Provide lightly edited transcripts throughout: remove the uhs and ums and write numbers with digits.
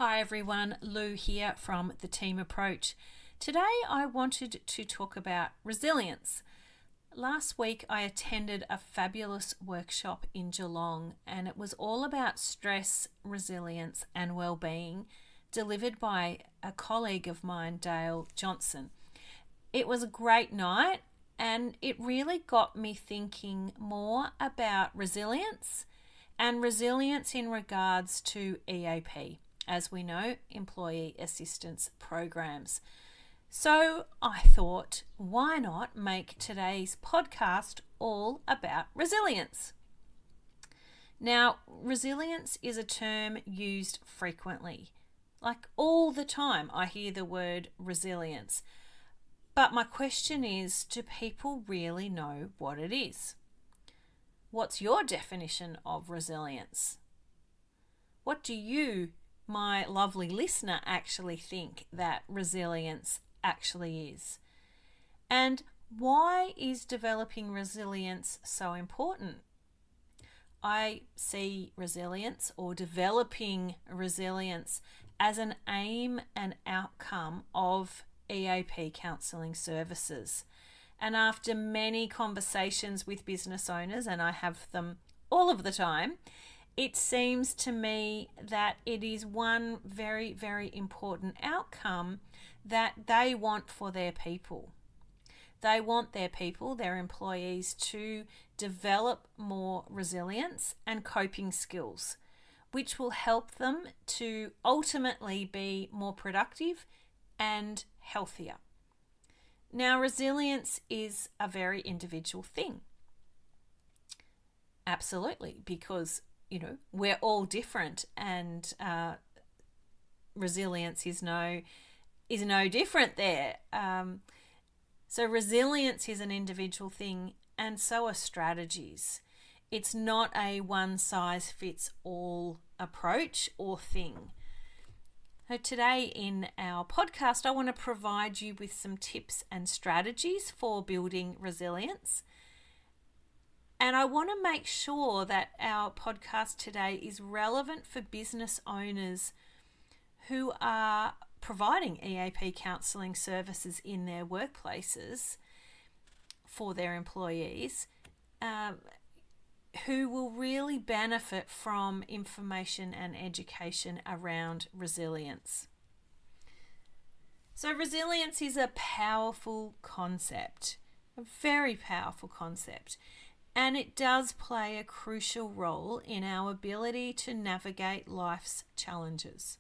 Hi everyone, Lou here from the Team Approach. Today I wanted to talk about resilience. Last week I attended a fabulous workshop in Geelong and it was all about stress, resilience and well-being, delivered by a colleague of mine, Dale Johnson. It was a great night and it really got me thinking more about resilience and resilience in regards to EAP. As we know, employee assistance programs. So I thought, why not make today's podcast all about resilience? Now, resilience is a term used frequently. Like all the time, I hear the word resilience. But my question is, do people really know what it is? What's your definition of resilience? What do you, my lovely listener, actually think that resilience actually is? And why is developing resilience so important? I see resilience or developing resilience as an aim and outcome of EAP Counselling Services. And after many conversations with business owners, and I have them all of the time, it seems to me that it is one very, very important outcome that they want for their people. They want their people, their employees, to develop more resilience and coping skills, which will help them to ultimately be more productive and healthier. Now, resilience is a very individual thing. Absolutely, because we're all different, and resilience is no different there. So resilience is an individual thing, and so are strategies. It's not a one-size-fits-all approach or thing. So today in our podcast, I want to provide you with some tips and strategies for building resilience. And I want to make sure that our podcast today is relevant for business owners who are providing EAP counselling services in their workplaces for their employees, who will really benefit from information and education around resilience. So resilience is a powerful concept, a very powerful concept. And it does play a crucial role in our ability to navigate life's challenges.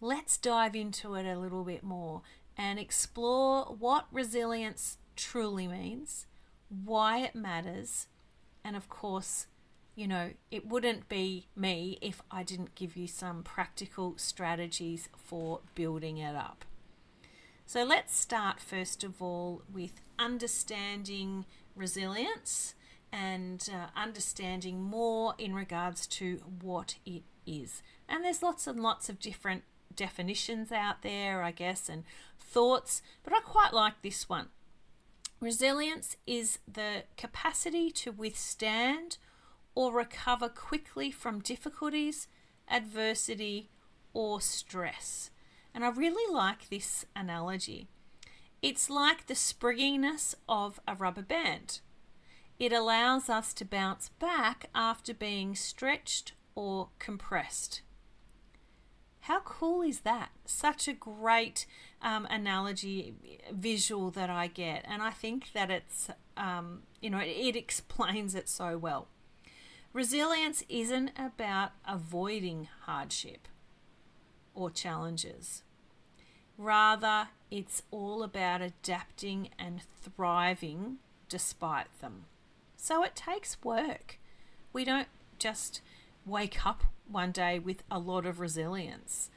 Let's dive into it a little bit more and explore what resilience truly means, why it matters, and of course, it wouldn't be me if I didn't give you some practical strategies for building it up. So let's start first of all with understanding resilience and understanding more in regards to what it is. And there's lots and lots of different definitions out there, I guess, and thoughts, but I quite like this one. Resilience is the capacity to withstand or recover quickly from difficulties, adversity, or stress. And I really like this analogy. It's like the springiness of a rubber band. It allows us to bounce back after being stretched or compressed. How cool is that? Such a great analogy, visual that I get. And I think that it's, it explains it so well. Resilience isn't about avoiding hardship or challenges. Rather, it's all about adapting and thriving despite them. So it takes work. We don't just wake up one day with a lot of resilience.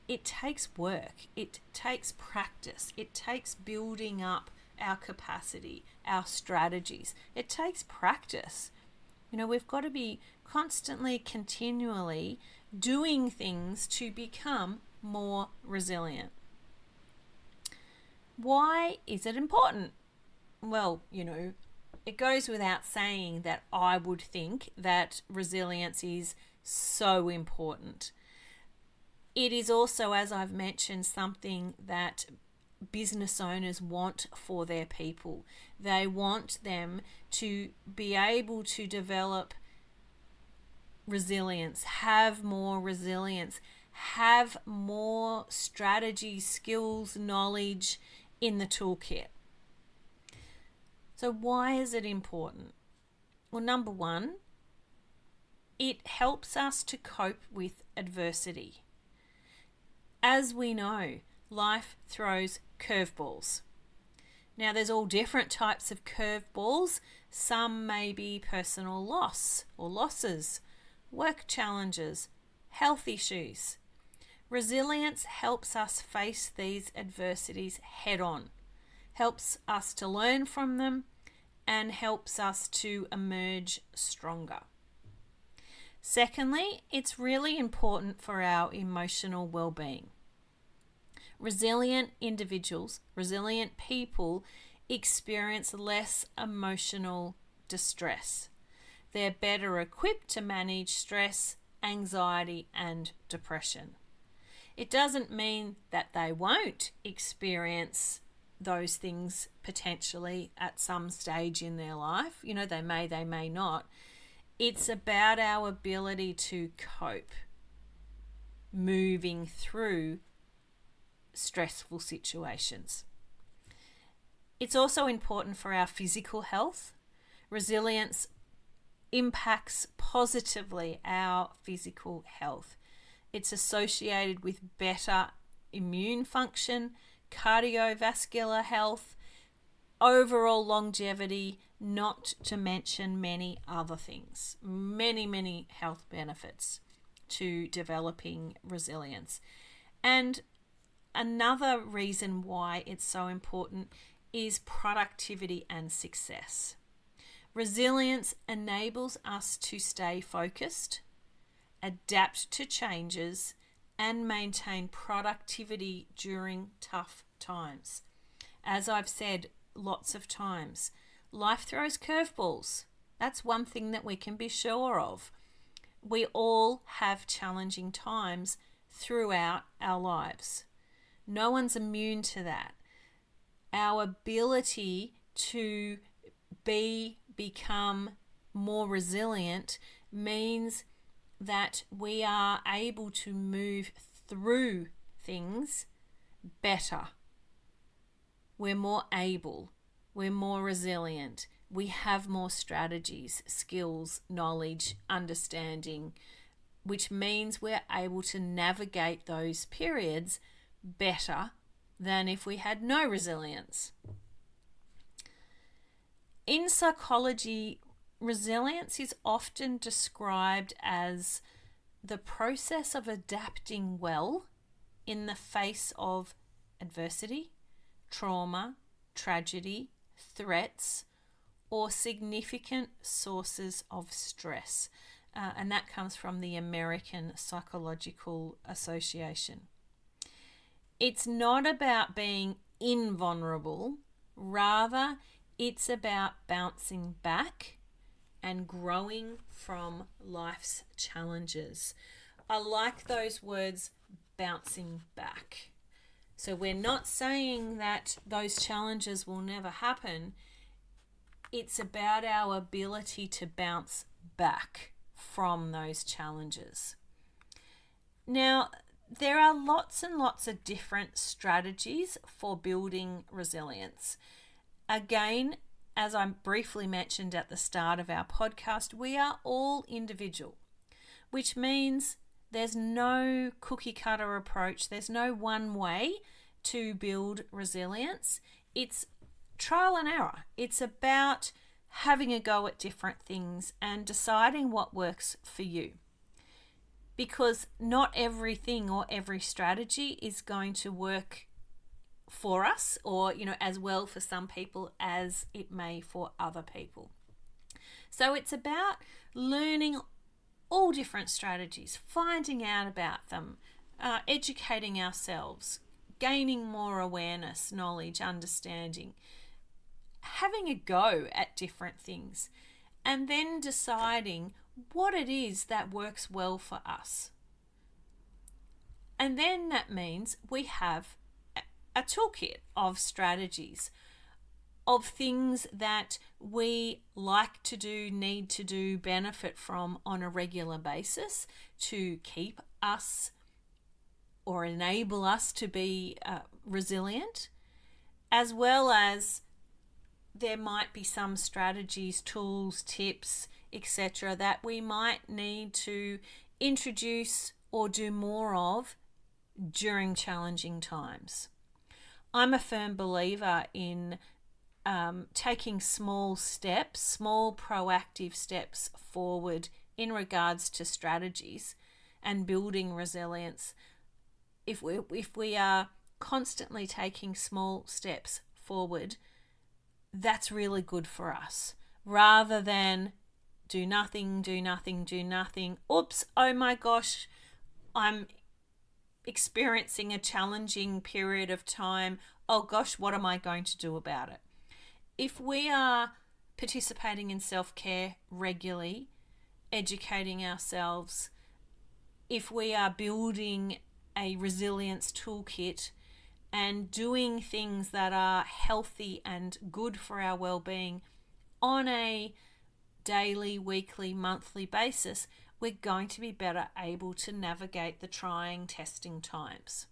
It takes work. It takes practice. It takes building up our capacity, our strategies. It takes practice. We've got to be constantly, continually doing things to become more resilient. Why is it important? Well, it goes without saying that I would think that resilience is so important. It is also, as I've mentioned, something that business owners want for their people. They want them to be able to develop resilience, have more resilience, have more strategies, skills, knowledge in the toolkit. So why is it important? Well, number one, it helps us to cope with adversity. As we know, life throws curveballs. Now, there's all different types of curveballs. Some may be personal loss or losses, work challenges, health issues. Resilience helps us face these adversities head on, helps us to learn from them, and helps us to emerge stronger. Secondly, it's really important for our emotional well-being. Resilient individuals, resilient people experience less emotional distress. They're better equipped to manage stress, anxiety, and depression. It doesn't mean that they won't experience those things potentially at some stage in their life. They may not. It's about our ability to cope, moving through stressful situations. It's also important for our physical health. Resilience impacts positively our physical health. It's associated with better immune function, cardiovascular health, overall longevity, not to mention many other things. Many health benefits to developing resilience. And another reason why it's so important is productivity and success. Resilience enables us to stay focused, adapt to changes, and maintain productivity during tough times. As I've said lots of times, life throws curveballs. That's one thing that we can be sure of. We all have challenging times throughout our lives. No one's immune to that. Our ability to become more resilient means that we are able to move through things better. We're more able, we're more resilient, we have more strategies, skills, knowledge, understanding, which means we're able to navigate those periods better than if we had no resilience. In psychology, resilience is often described as the process of adapting well in the face of adversity, trauma, tragedy, threats, or significant sources of stress. And that comes from the American Psychological Association. It's not about being invulnerable, rather it's about bouncing back and growing from life's challenges. I like those words, bouncing back. So we're not saying that those challenges will never happen. It's about our ability to bounce back from those challenges. Now, there are lots and lots of different strategies for building resilience. Again, as I briefly mentioned at the start of our podcast, we are all individual, which means there's no cookie cutter approach. There's no one way to build resilience. It's trial and error. It's about having a go at different things and deciding what works for you. Because not everything or every strategy is going to work for us or, as well for some people as it may for other people. So it's about learning all different strategies, finding out about them, educating ourselves, gaining more awareness, knowledge, understanding, having a go at different things, and then deciding what it is that works well for us. And then that means we have a toolkit of strategies, of things that we like to do, need to do, benefit from on a regular basis to keep us or enable us to be resilient, as well as there might be some strategies, tools, tips, etc., that we might need to introduce or do more of during challenging times. I'm a firm believer in taking small steps, small proactive steps forward in regards to strategies and building resilience. If we are constantly taking small steps forward, that's really good for us, rather than do nothing. Oops, oh my gosh, I'm experiencing a challenging period of time. Oh gosh, what am I going to do about it? If we are participating in self-care regularly, educating ourselves, if we are building a resilience toolkit and doing things that are healthy and good for our well-being on a daily, weekly, monthly basis, we're going to be better able to navigate the trying, testing times.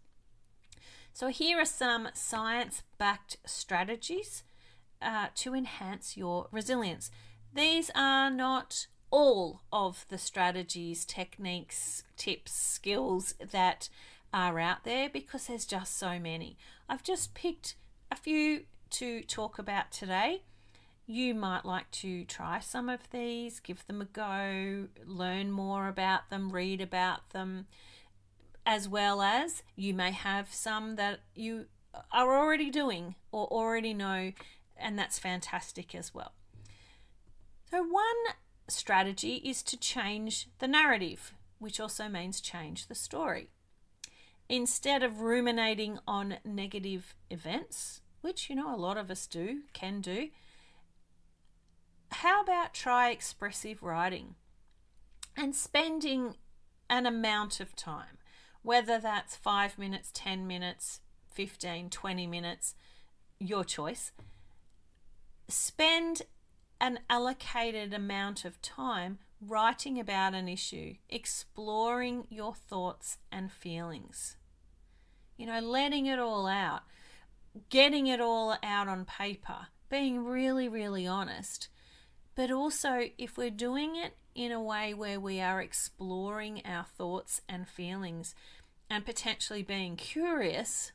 So here are some science-backed strategies to enhance your resilience. These are not all of the strategies, techniques, tips, skills that are out there, because there's just so many. I've just picked a few to talk about today. You might like to try some of these, give them a go, learn more about them, read about them, as well as you may have some that you are already doing or already know, and that's fantastic as well. So one strategy is to change the narrative, which also means change the story. Instead of ruminating on negative events, which a lot of us can do, how about try expressive writing and spending an amount of time, whether that's 5 minutes, 10 minutes, 15, 20 minutes, your choice. Spend an allocated amount of time writing about an issue, exploring your thoughts and feelings. Letting it all out, getting it all out on paper, being really, really honest. But also, if we're doing it in a way where we are exploring our thoughts and feelings and potentially being curious,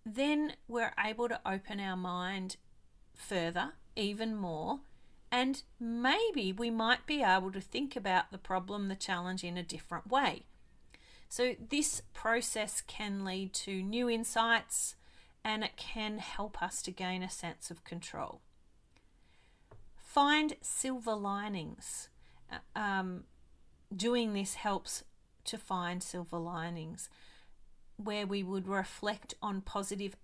then we're able to open our mind further, even more, and maybe we might be able to think about the problem, the challenge in a different way. So this process can lead to new insights, and it can help us to gain a sense of control. Find silver linings. Doing this helps to find silver linings where we would reflect on positive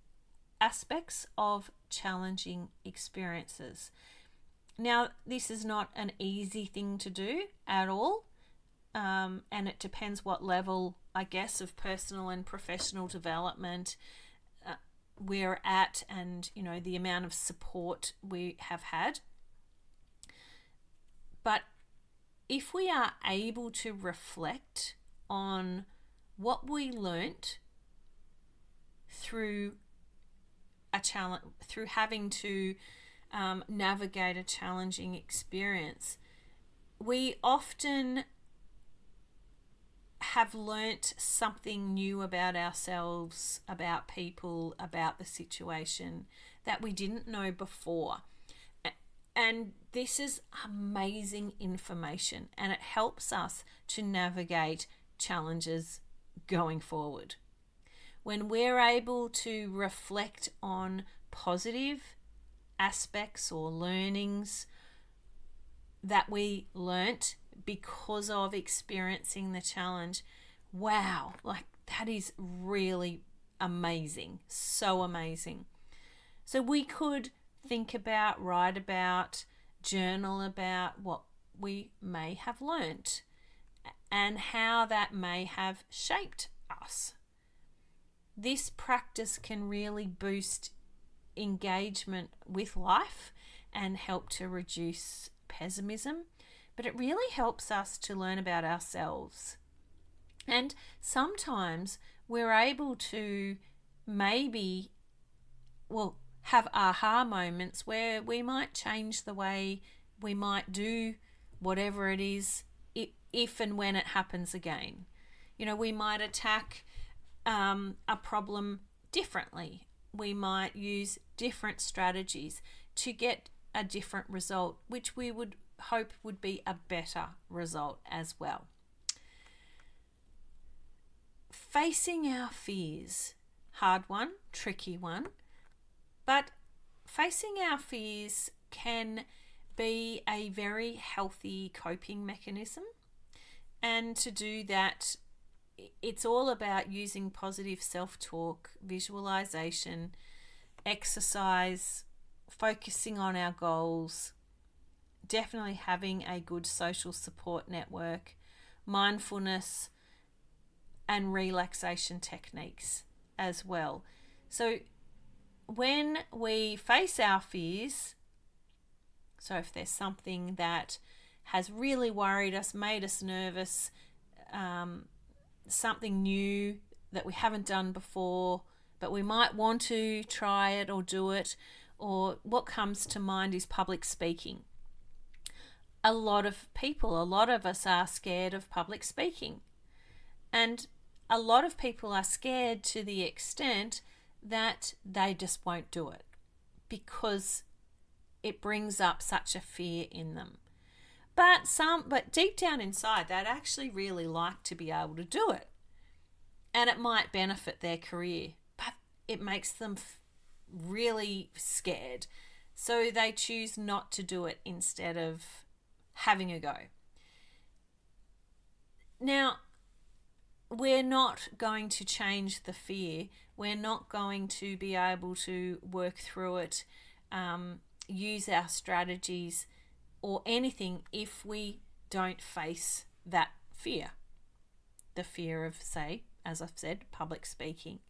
aspects of challenging experiences. Now, this is not an easy thing to do at all, and it depends what level, I guess, of personal and professional development we're at, and the amount of support we have had. But if we are able to reflect on what we learnt through a challenge, through having to navigate a challenging experience, we often have learnt something new about ourselves, about people, about the situation that we didn't know before. And this is amazing information, and it helps us to navigate challenges going forward. When we're able to reflect on positive aspects or learnings that we learnt because of experiencing the challenge, wow, that is really amazing, so amazing. So we could think about, write about, journal about what we may have learnt, and how that may have shaped us. This practice can really boost engagement with life and help to reduce pessimism, but it really helps us to learn about ourselves. And sometimes we're able to maybe, have aha moments where we might change the way we might do whatever it is if and when it happens again. We might attack a problem differently. We might use different strategies to get a different result, which we would hope would be a better result as well. Facing our fears, hard one, tricky one, but facing our fears can be a very healthy coping mechanism. And to do that, it's all about using positive self-talk, visualization, exercise, focusing on our goals, definitely having a good social support network, mindfulness, and relaxation techniques as well. So when we face our fears, so if there's something that has really worried us, made us nervous, something new that we haven't done before, but we might want to try it or do it, or what comes to mind is public speaking. A lot of us are scared of public speaking. And a lot of people are scared to the extent that they just won't do it because it brings up such a fear in them. But deep down inside, they'd actually really like to be able to do it. And it might benefit their career, but it makes them really scared. So they choose not to do it instead of having a go. Now, we're not going to change the fear. We're not going to be able to work through it, use our strategies or anything if we don't face that fear. The fear of, say, as I've said, public speaking.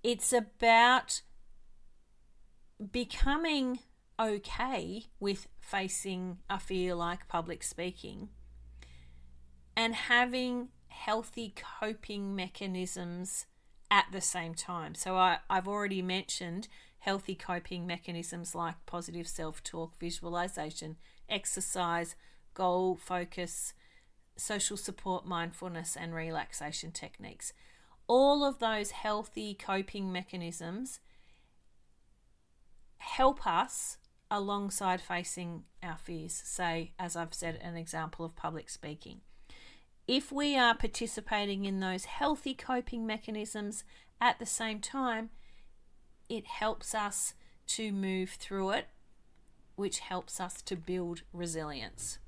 It's about becoming okay with facing a fear like public speaking and having healthy coping mechanisms at the same time. So I've already mentioned healthy coping mechanisms like positive self-talk, visualization, exercise, goal focus, social support, mindfulness, and relaxation techniques. All of those healthy coping mechanisms help us alongside facing our fears. Say, as I've said, an example of public speaking. If we are participating in those healthy coping mechanisms at the same time, it helps us to move through it, which helps us to build resilience.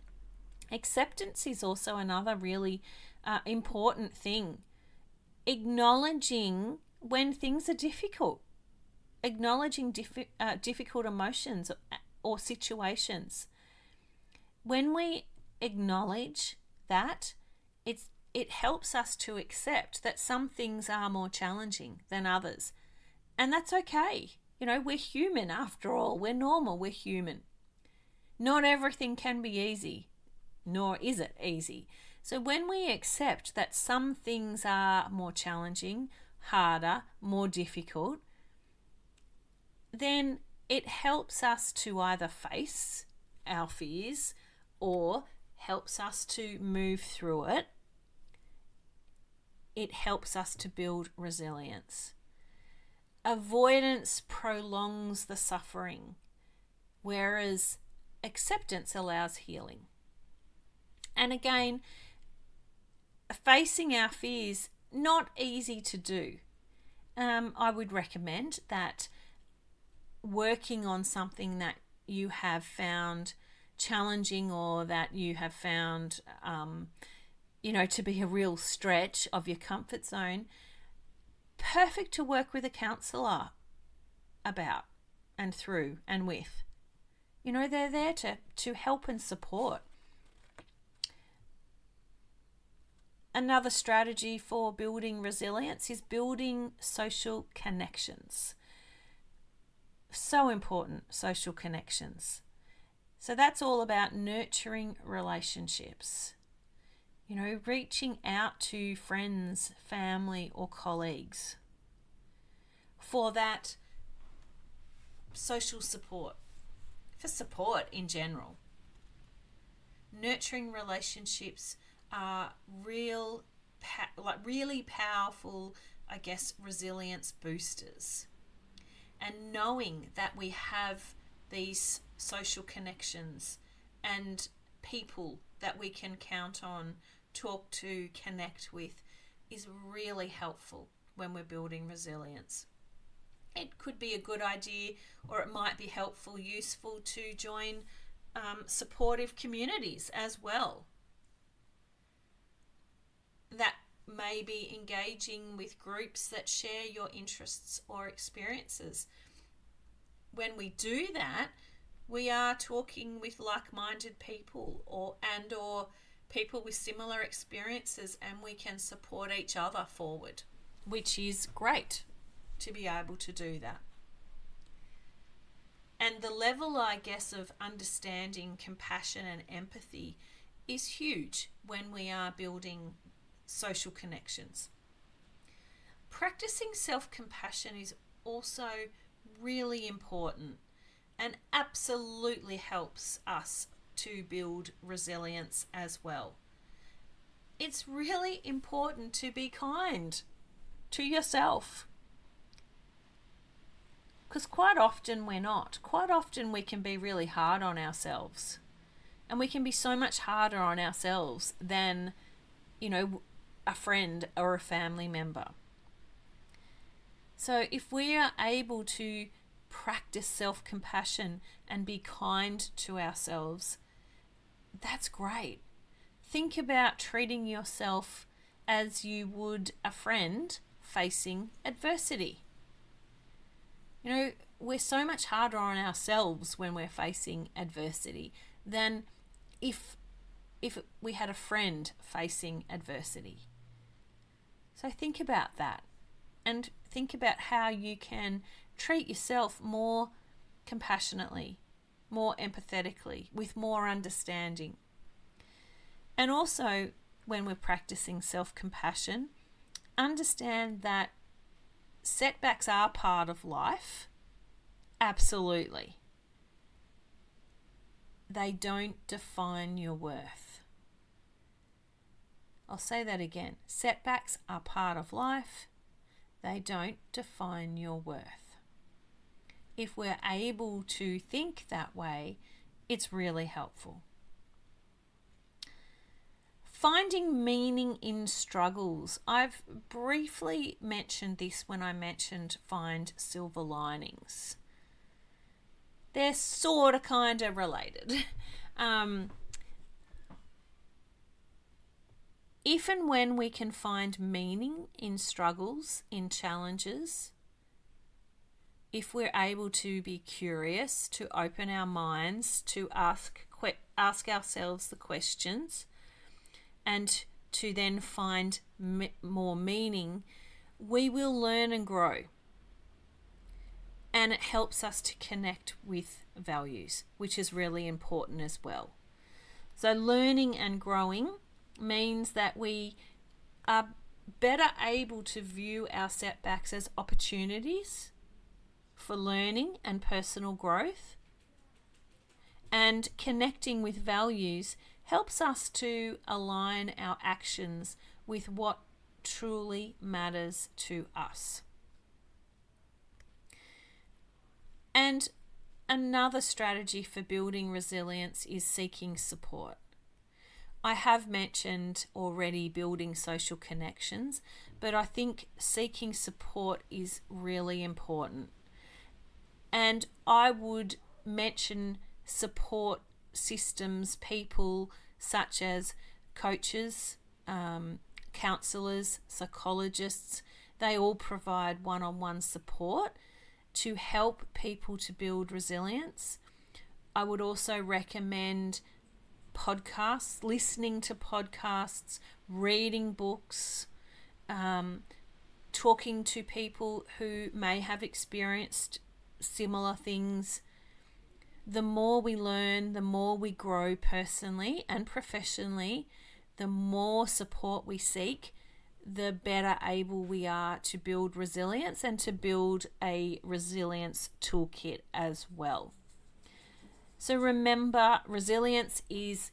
Acceptance is also another really important thing. Acknowledging when things are difficult, acknowledging difficult emotions or situations. When we acknowledge that, it helps us to accept that some things are more challenging than others. And that's okay. We're human after all. We're normal. We're human. Not everything can be easy, nor is it easy. So when we accept that some things are more challenging, harder, more difficult, then it helps us to either face our fears or helps us to move through it. It helps us to build resilience. Avoidance prolongs the suffering, whereas acceptance allows healing. And again, facing our fears, not easy to do. I would recommend that working on something that you have found challenging or that you have found, to be a real stretch of your comfort zone, perfect to work with a counsellor about and through and with. They're there to help and support. Another strategy for building resilience is building social connections. So important, social connections. So that's all about nurturing relationships. Reaching out to friends, family, or colleagues for that social support, for support in general. Nurturing relationships are really powerful, resilience boosters. And knowing that we have these social connections and people that we can count on, talk to, connect with is really helpful when we're building resilience. It could be a good idea, or it might be helpful, useful to join supportive communities as well. That may be engaging with groups that share your interests or experiences. When we do that, we are talking with like-minded people or people with similar experiences, and we can support each other forward, which is great to be able to do that. And the level, of understanding, compassion, and empathy is huge when we are building social connections. Practicing self-compassion is also really important and absolutely helps us to build resilience as well. It's really important to be kind to yourself, because quite often we're not. Quite often we can be really hard on ourselves, and we can be so much harder on ourselves than, a friend or a family member. So if we are able to practice self-compassion and be kind to ourselves, that's great. Think about treating yourself as you would a friend facing adversity. We're so much harder on ourselves when we're facing adversity than if we had a friend facing adversity. So think about that, and think about how you can treat yourself more compassionately, more empathetically, with more understanding. And also, when we're practicing self-compassion, understand that setbacks are part of life. Absolutely. They don't define your worth. I'll say that again. Setbacks are part of life. They don't define your worth. If we're able to think that way, it's really helpful. Finding meaning in struggles. I've briefly mentioned this when I mentioned find silver linings. They're kind of related. If and when we can find meaning in struggles, in challenges, if we're able to be curious, to open our minds, to ask ourselves the questions, and to then find more meaning, we will learn and grow. And it helps us to connect with values, which is really important as well. So learning and growing means that we are better able to view our setbacks as opportunities for learning and personal growth. And connecting with values helps us to align our actions with what truly matters to us. And another strategy for building resilience is seeking support. I have mentioned already building social connections, but I think seeking support is really important. And I would mention support systems, people such as coaches, counsellors, psychologists. They all provide one-on-one support to help people to build resilience. I would also recommend podcasts, listening to podcasts, reading books, talking to people who may have experienced similar things. The more we learn, the more we grow personally and professionally, the more support we seek, the better able we are to build resilience and to build a resilience toolkit as well. So remember, resilience is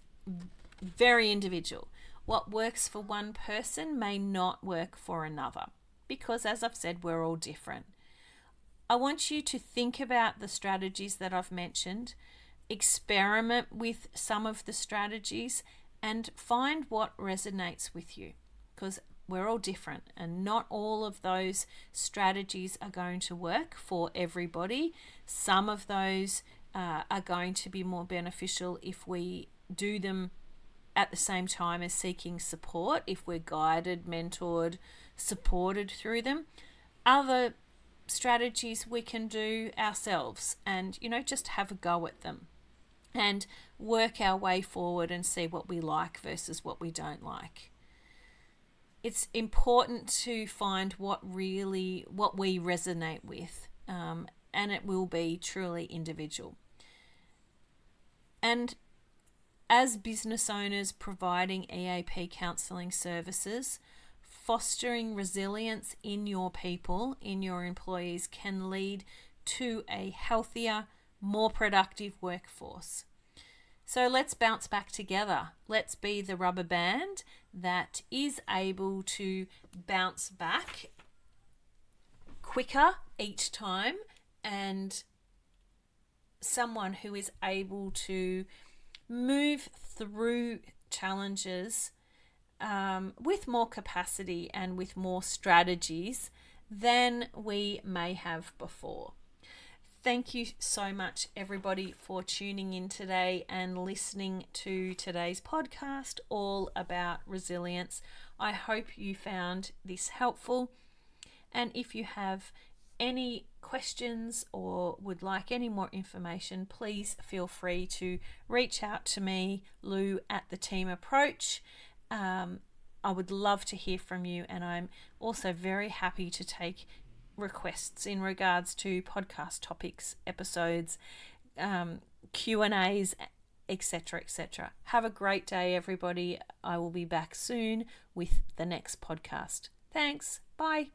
very individual. What works for one person may not work for another because, as I've said, we're all different. I want you to think about the strategies that I've mentioned, experiment with some of the strategies, and find what resonates with you, because we're all different and not all of those strategies are going to work for everybody. Some of those are going to be more beneficial if we do them at the same time as seeking support, if we're guided, mentored, supported through them. Other strategies we can do ourselves and, just have a go at them and work our way forward and see what we like versus what we don't like. It's important to find what we resonate with, and it will be truly individual. And as business owners providing EAP Counselling Services, fostering resilience in your people, in your employees, can lead to a healthier, more productive workforce. So let's bounce back together. Let's be the rubber band that is able to bounce back quicker each time, and someone who is able to move through challenges with more capacity and with more strategies than we may have before. Thank you so much, everybody, for tuning in today and listening to today's podcast all about resilience. I hope you found this helpful. And if you have any questions or would like any more information, please feel free to reach out to me, Lou, at the Team Approach. I would love to hear from you, and I'm also very happy to take requests in regards to podcast topics, episodes, Q&As, etc., etc. Have a great day, everybody. I will be back soon with the next podcast. Thanks. Bye.